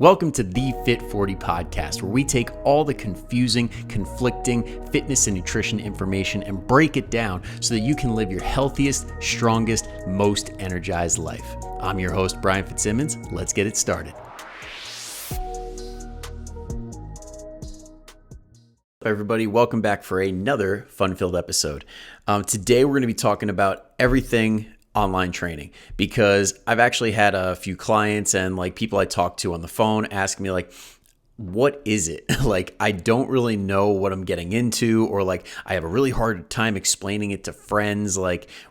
Welcome to the Fit 40 podcast, where we take all the confusing, conflicting fitness and nutrition information and break it down so that you can live your healthiest, strongest, most energized life. I'm your host, Brian Fitzsimmons. Let's get it started. Everybody, welcome back for another fun-filled episode. Today, we're going to be talking about everything online training, because I've actually had a few clients and people I talk to on the phone ask me what is it? I don't really know what I'm getting into, or I have a really hard time explaining it to friends.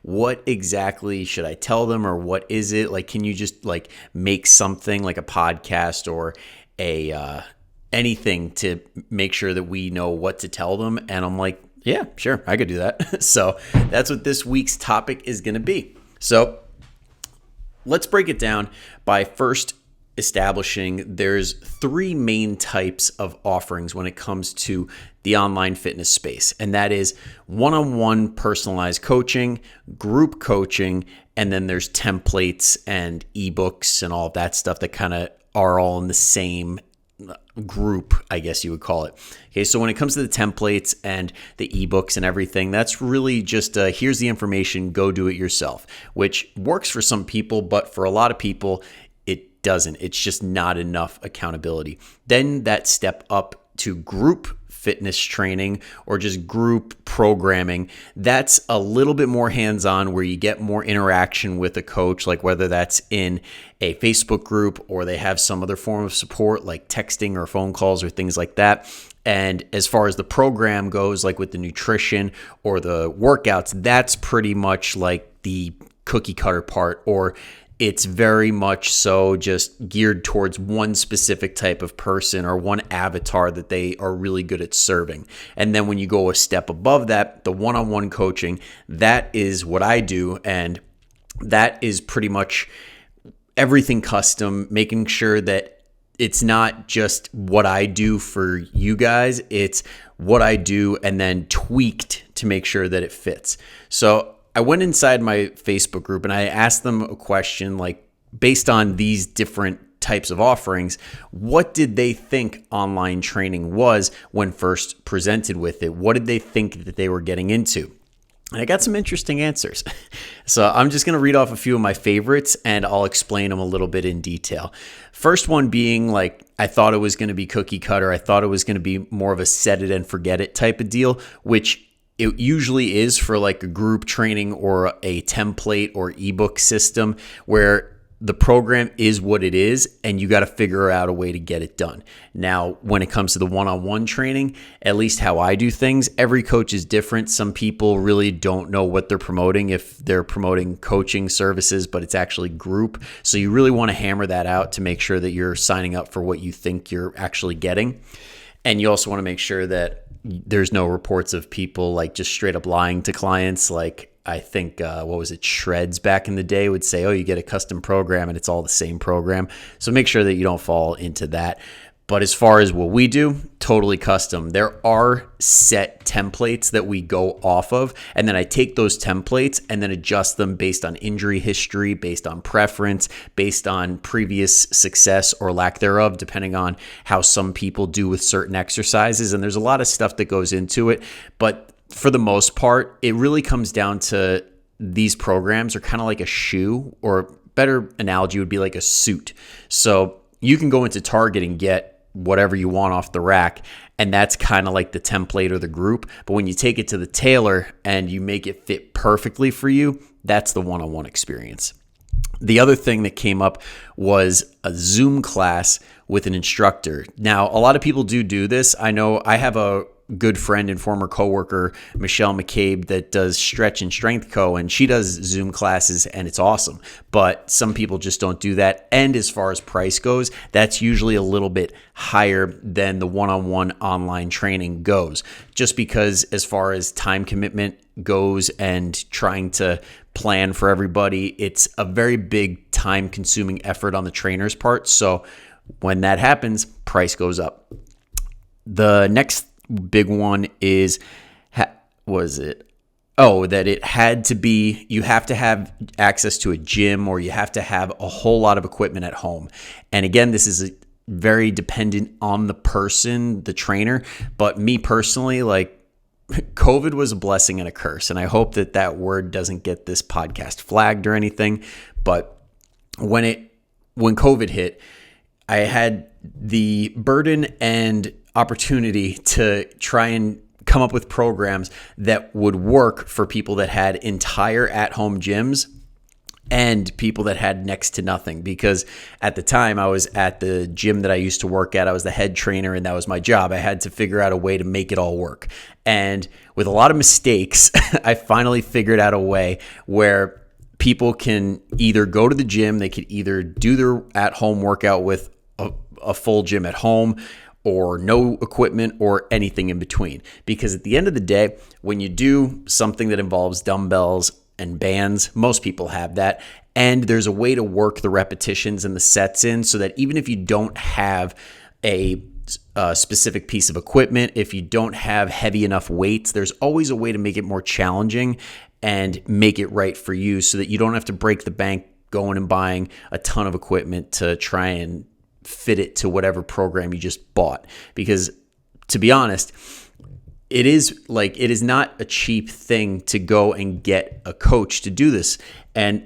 What exactly should I tell them, or what is it? Can you just make something like a podcast or a anything to make sure that we know what to tell them? And I'm like, yeah, sure, I could do that. So that's what this week's topic is going to be. So let's break it down by first establishing there's three main types of offerings when it comes to the online fitness space. And that is one-on-one personalized coaching, group coaching, and then there's templates and ebooks and all of that stuff that kind of are all in the same group, I guess you would call it. Okay, so when it comes to the templates and the ebooks and everything, that's really just here's the information, go do it yourself, which works for some people, but for a lot of people, it doesn't. It's just not enough accountability. Then that step up to group fitness training or just group programming, that's a little bit more hands-on, where you get more interaction with a coach, whether that's in a Facebook group or they have some other form of support like texting or phone calls or things like that. And as far as the program goes, with the nutrition or the workouts, that's pretty much the cookie cutter part, or it's very much so just geared towards one specific type of person or one avatar that they are really good at serving. And then when you go a step above that, the one-on-one coaching, that is what I do. And that is pretty much everything custom, making sure that it's not just what I do for you guys, it's what I do and then tweaked to make sure that it fits. So I went inside my Facebook group and I asked them a question, based on these different types of offerings, what did they think online training was when first presented with it? What did they think that they were getting into? And I got some interesting answers. So I'm just going to read off a few of my favorites and I'll explain them a little bit in detail. First one being I thought it was going to be cookie cutter. I thought it was going to be more of a set it and forget it type of deal, which it usually is for a group training or a template or ebook system, where the program is what it is and you got to figure out a way to get it done. Now, when it comes to the one-on-one training, at least how I do things, every coach is different. Some people really don't know what they're promoting if they're promoting coaching services, but it's actually group. So you really want to hammer that out to make sure that you're signing up for what you think you're actually getting. And you also want to make sure that there's no reports of people just straight up lying to clients. I think, Shreds back in the day would say, oh, you get a custom program and it's all the same program. So make sure that you don't fall into that. But as far as what we do, totally custom. There are set templates that we go off of, and then I take those templates and then adjust them based on injury history, based on preference, based on previous success or lack thereof, depending on how some people do with certain exercises. And there's a lot of stuff that goes into it. But for the most part, it really comes down to these programs are kind of like a shoe, or better analogy would be like a suit. So you can go into Target and get whatever you want off the rack, and that's kind of like the template or the group. But when you take it to the tailor and you make it fit perfectly for you, that's the one-on-one experience. The other thing that came up was a Zoom class with an instructor. Now, a lot of people do this. I know I have a good friend and former coworker, Michelle McCabe, that does Stretch and Strength Co., and she does Zoom classes and it's awesome. But some people just don't do that. And as far as price goes, that's usually a little bit higher than the one-on-one online training goes, just because as far as time commitment goes and trying to plan for everybody, it's a very big time-consuming effort on the trainer's part. So when that happens, price goes up. The next big one is, that it had to be, you have to have access to a gym, or you have to have a whole lot of equipment at home. And again, this is very dependent on the person, the trainer. But me personally, like, COVID was a blessing and a curse. And I hope that that word doesn't get this podcast flagged or anything. But when COVID hit, I had the burden and opportunity to try and come up with programs that would work for people that had entire at-home gyms and people that had next to nothing. Because at the time I was at the gym that I used to work at, I was the head trainer and that was my job. I had to figure out a way to make it all work. And with a lot of mistakes, I finally figured out a way where people can either go to the gym, they could either do their at-home workout with a full gym at home, or no equipment, or anything in between. Because at the end of the day, when you do something that involves dumbbells and bands, most people have that, and there's a way to work the repetitions and the sets in so that even if you don't have a specific piece of equipment, if you don't have heavy enough weights, there's always a way to make it more challenging and make it right for you so that you don't have to break the bank going and buying a ton of equipment to try and fit it to whatever program you just bought. Because to be honest, it is not a cheap thing to go and get a coach to do this. And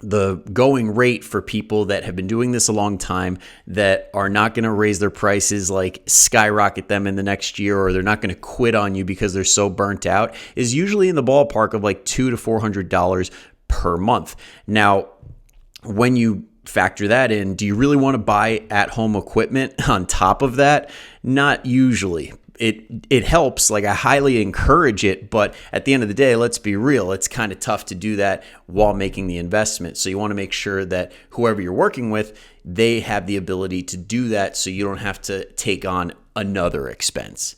the going rate for people that have been doing this a long time, that are not going to raise their prices, like skyrocket them in the next year, or they're not going to quit on you because they're so burnt out, is usually in the ballpark of like $200 to $400 per month. Now, when you factor that in, do you really want to buy at-home equipment on top of that? Not usually. It helps. Like, I highly encourage it, but at the end of the day, let's be real, it's kind of tough to do that while making the investment. So you want to make sure that whoever you're working with, they have the ability to do that so you don't have to take on another expense.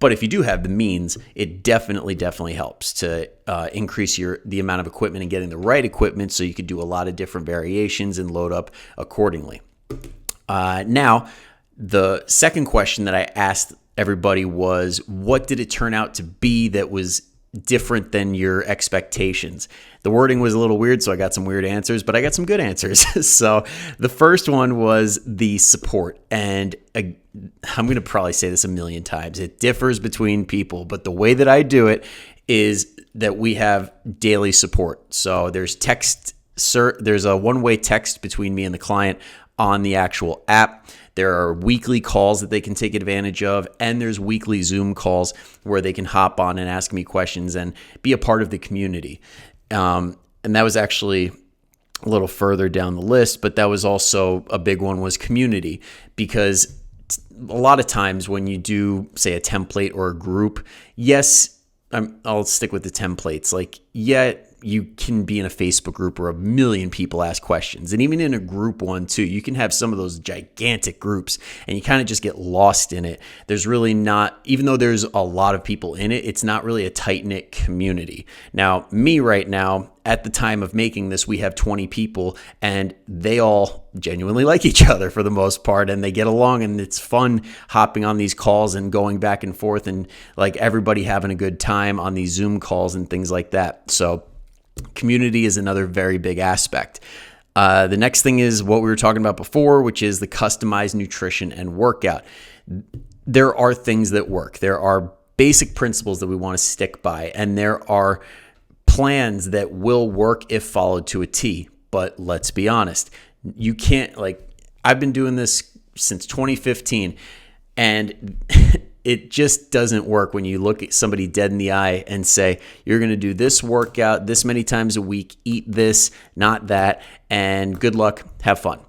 But if you do have the means, it definitely helps to increase the amount of equipment and getting the right equipment so you could do a lot of different variations and load up accordingly. Now, the second question that I asked everybody was, what did it turn out to be that was different than your expectations? The wording was a little weird, so I got some weird answers, but I got some good answers. So the first one was the support. And I'm going to probably say this a million times. It differs between people, but the way that I do it is that we have daily support. So there's there's a one-way text between me and the client on the actual app. There are weekly calls that they can take advantage of, and there's weekly Zoom calls where they can hop on and ask me questions and be a part of the community. And that was actually a little further down the list, but that was also a big one, was community. Because a lot of times when you do, say, a template or a group, yes, I'll stick with the templates. Like, yeah, you can be in a Facebook group where 1 million people ask questions. And even in a group one too, you can have some of those gigantic groups and you kind of just get lost in it. There's really not, even though there's a lot of people in it, it's not really a tight-knit community. Now, me right now, at the time of making this, we have 20 people and they all genuinely like each other for the most part, and they get along, and it's fun hopping on these calls and going back and forth, and like everybody having a good time on these Zoom calls and things like that. So community is another very big aspect. The next thing is what we were talking about before, which is the customized nutrition and workout. There are things that work. There are basic principles that we want to stick by, and there are plans that will work if followed to a T. But let's be honest, you can't, like, I've been doing this since 2015, and it just doesn't work when you look at somebody dead in the eye and say, you're going to do this workout this many times a week, eat this, not that, and good luck, have fun.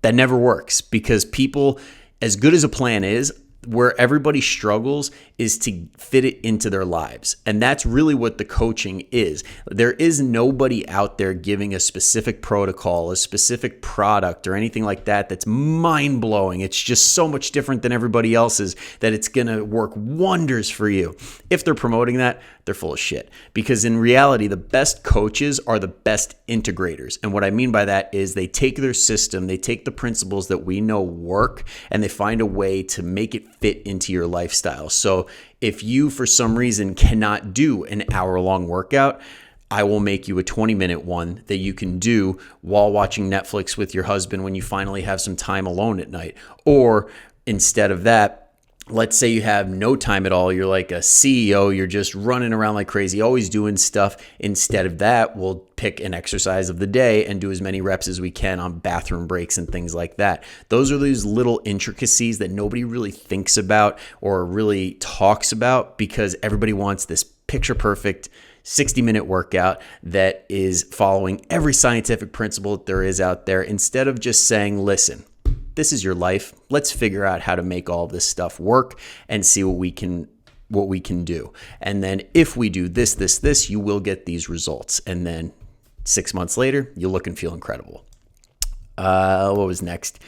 That never works, because people, as good as a plan is, where everybody struggles is to fit it into their lives. And that's really what the coaching is. There is nobody out there giving a specific protocol, a specific product, or anything like that that's mind-blowing. It's just so much different than everybody else's that it's going to work wonders for you. If they're promoting that, they're full of shit. Because in reality, the best coaches are the best integrators. And what I mean by that is they take their system, they take the principles that we know work, and they find a way to make it fit into your lifestyle. So if you, for some reason, cannot do an hour-long workout, I will make you a 20-minute one that you can do while watching Netflix with your husband when you finally have some time alone at night. Or instead of that, let's say you have no time at all. You're like a CEO. You're just running around like crazy, always doing stuff. Instead of that, we'll pick an exercise of the day and do as many reps as we can on bathroom breaks and things like that. Those are these little intricacies that nobody really thinks about or really talks about because everybody wants this picture perfect 60-minute workout that is following every scientific principle that there is out there, instead of just saying, listen, this is your life. Let's figure out how to make all this stuff work and see what we can do. And then if we do this, you will get these results. And then 6 months later, you look and feel incredible. What was next?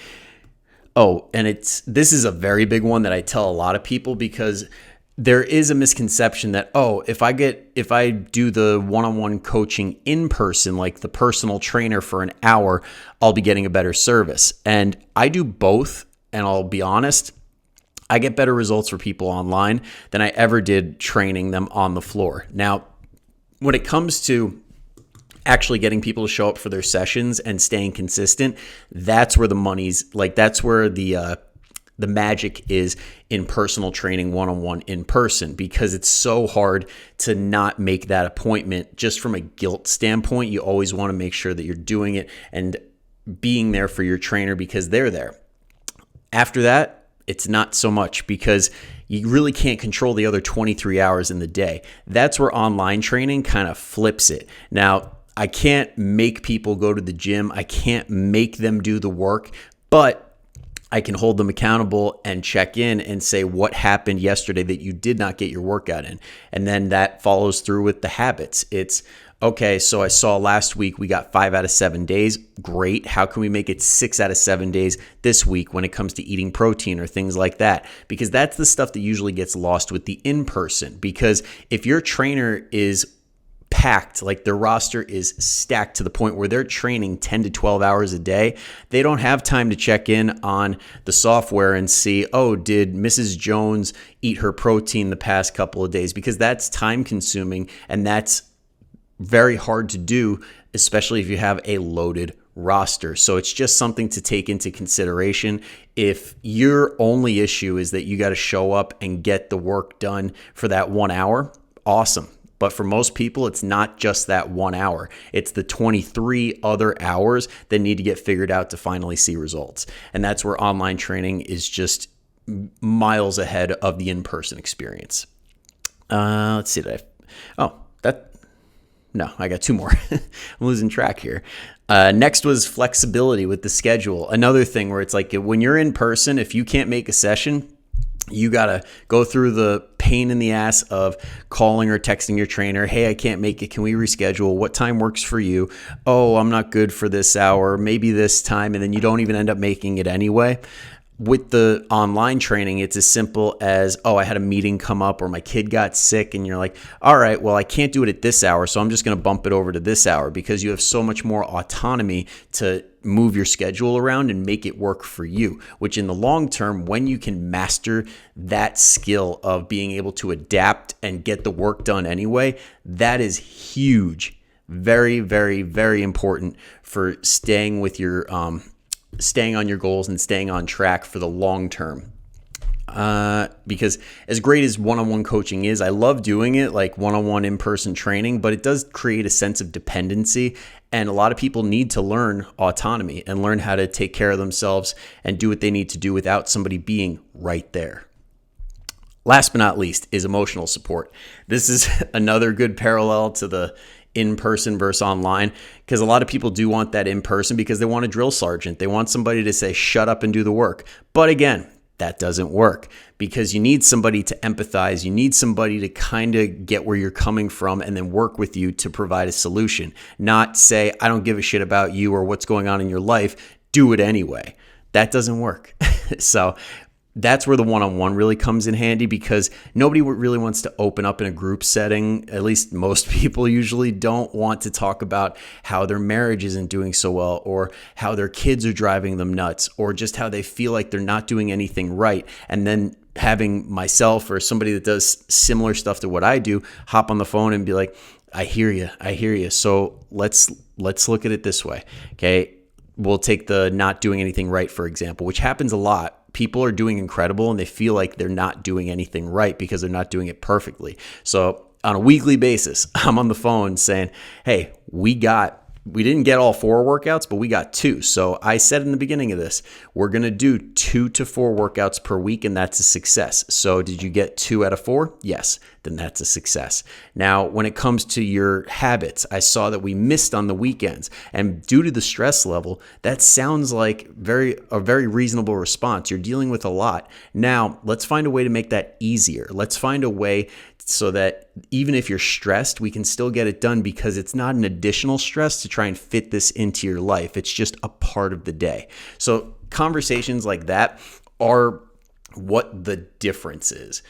Oh, and this is a very big one that I tell a lot of people, because there is a misconception that, if I do the one-on-one coaching in person, like the personal trainer for an hour, I'll be getting a better service. And I do both. And I'll be honest, I get better results for people online than I ever did training them on the floor. Now, when it comes to actually getting people to show up for their sessions and staying consistent, that's where that's where the magic is in personal training one-on-one in person, because it's so hard to not make that appointment. Just from a guilt standpoint, you always want to make sure that you're doing it and being there for your trainer because they're there. After that, it's not so much, because you really can't control the other 23 hours in the day. That's where online training kind of flips it. Now, I can't make people go to the gym. I can't make them do the work, but I can hold them accountable and check in and say what happened yesterday that you did not get your workout in. And then that follows through with the habits. It's, okay, so I saw last week we got 5 out of 7 days. Great. How can we make it 6 out of 7 days this week when it comes to eating protein or things like that? Because that's the stuff that usually gets lost with the in-person. Because if your trainer is packed, like their roster is stacked to the point where they're training 10 to 12 hours a day, they don't have time to check in on the software and see, did Mrs. Jones eat her protein the past couple of days? Because that's time consuming and that's very hard to do, especially if you have a loaded roster. So it's just something to take into consideration. If your only issue is that you got to show up and get the work done for that 1 hour, awesome. But for most people, it's not just that 1 hour. It's the 23 other hours that need to get figured out to finally see results. And that's where online training is just miles ahead of the in-person experience. Let's see. I got 2 more. I'm losing track here. Next was flexibility with the schedule. Another thing where it's like when you're in person, if you can't make a session, you got to go through the pain in the ass of calling or texting your trainer. Hey, I can't make it. Can we reschedule? What time works for you? Oh, I'm not good for this hour, maybe this time. And then you don't even end up making it anyway. With the online training, it's as simple as, I had a meeting come up or my kid got sick, and you're like, all right, well, I can't do it at this hour, so I'm just going to bump it over to this hour, because you have so much more autonomy to move your schedule around and make it work for you, which in the long term, when you can master that skill of being able to adapt and get the work done anyway, that is huge. Very, very, very important for staying on your goals and staying on track for the long term. Because as great as one-on-one coaching is, I love doing it, like one-on-one in-person training, but it does create a sense of dependency. And a lot of people need to learn autonomy and learn how to take care of themselves and do what they need to do without somebody being right there. Last but not least is emotional support. This is another good parallel to the in-person versus online, because a lot of people do want that in-person because they want a drill sergeant. They want somebody to say, shut up and do the work. But again, that doesn't work, because you need somebody to empathize. You need somebody to kind of get where you're coming from and then work with you to provide a solution, not say, I don't give a shit about you or what's going on in your life. Do it anyway. That doesn't work. So that's where the one-on-one really comes in handy, because nobody really wants to open up in a group setting. At least most people usually don't want to talk about how their marriage isn't doing so well, or how their kids are driving them nuts, or just how they feel like they're not doing anything right. And then having myself or somebody that does similar stuff to what I do hop on the phone and be like, I hear you. I hear you. So let's look at it this way. Okay. We'll take the not doing anything right, for example, which happens a lot. People are doing incredible and they feel like they're not doing anything right because they're not doing it perfectly. So on a weekly basis, I'm on the phone saying, hey, we didn't get all 4 workouts, but we got 2. So I said in the beginning of this, we're going to do 2 to 4 workouts per week, and that's a success. So did you get 2 out of 4? Yes, then that's a success. Now, when it comes to your habits, I saw that we missed on the weekends, and due to the stress level, that sounds like a very reasonable response. You're dealing with a lot. Now, let's find a way to make that easier. Let's find a way so that even if you're stressed, we can still get it done because it's not an additional stress to try and fit this into your life. It's just a part of the day. So conversations like that are what the difference is.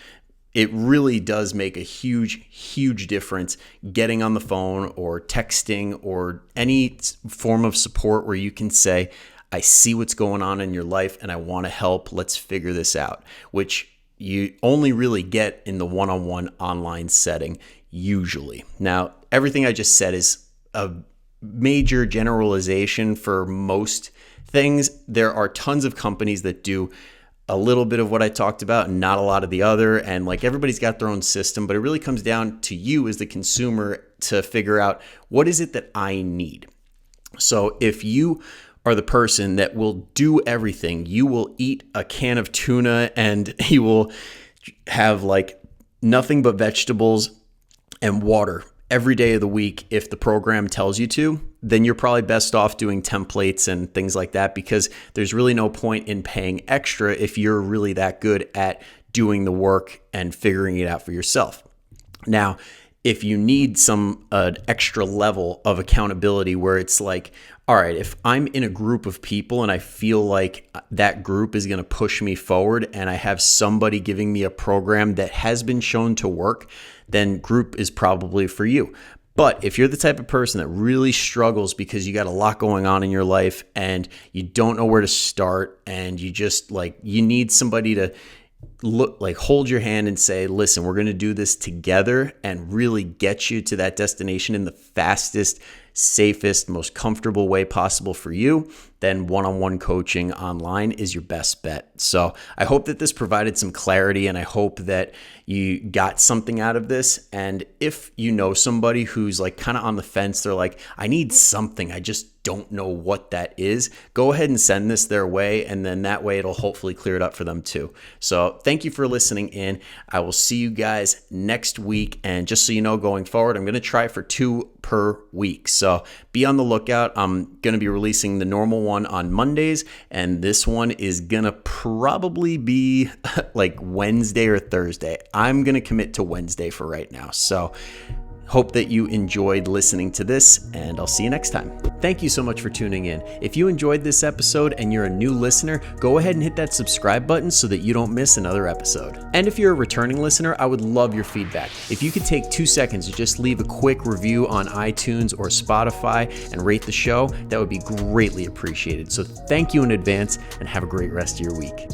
It really does make a huge, huge difference getting on the phone or texting or any form of support where you can say, I see what's going on in your life and I want to help. Let's figure this out, which you only really get in the one-on-one online setting usually. Now, everything I just said is a major generalization for most things. There are tons of companies that do a little bit of what I talked about and not a lot of the other. And like everybody's got their own system, but it really comes down to you as the consumer to figure out what is it that I need. So if you are the person that will do everything, you will eat a can of tuna and you will have like nothing but vegetables and water every day of the week if the program tells you to, then you're probably best off doing templates and things like that because there's really no point in paying extra if you're really that good at doing the work and figuring it out for yourself. Now, if you need some extra level of accountability where it's like, all right, if I'm in a group of people and I feel like that group is going to push me forward and I have somebody giving me a program that has been shown to work, then group is probably for you. But if you're the type of person that really struggles because you got a lot going on in your life and you don't know where to start and you just you need somebody to hold your hand and say, listen, we're going to do this together and really get you to that destination in the fastest, safest, most comfortable way possible for you, then one-on-one coaching online is your best bet. So I hope that this provided some clarity and I hope that you got something out of this. And if you know somebody who's kind of on the fence, they're like, I need something, I just don't know what that is, go ahead and send this their way. And then that way it'll hopefully clear it up for them too. So thank you for listening in. I will see you guys next week. And just so you know, going forward, I'm going to try for 2 per week. So be on the lookout. I'm going to be releasing the normal one on Mondays. And this one is going to probably be Wednesday or Thursday. I'm going to commit to Wednesday for right now. So hope that you enjoyed listening to this, and I'll see you next time. Thank you so much for tuning in. If you enjoyed this episode and you're a new listener, go ahead and hit that subscribe button so that you don't miss another episode. And if you're a returning listener, I would love your feedback. If you could take 2 seconds to just leave a quick review on iTunes or Spotify and rate the show, that would be greatly appreciated. So thank you in advance and have a great rest of your week.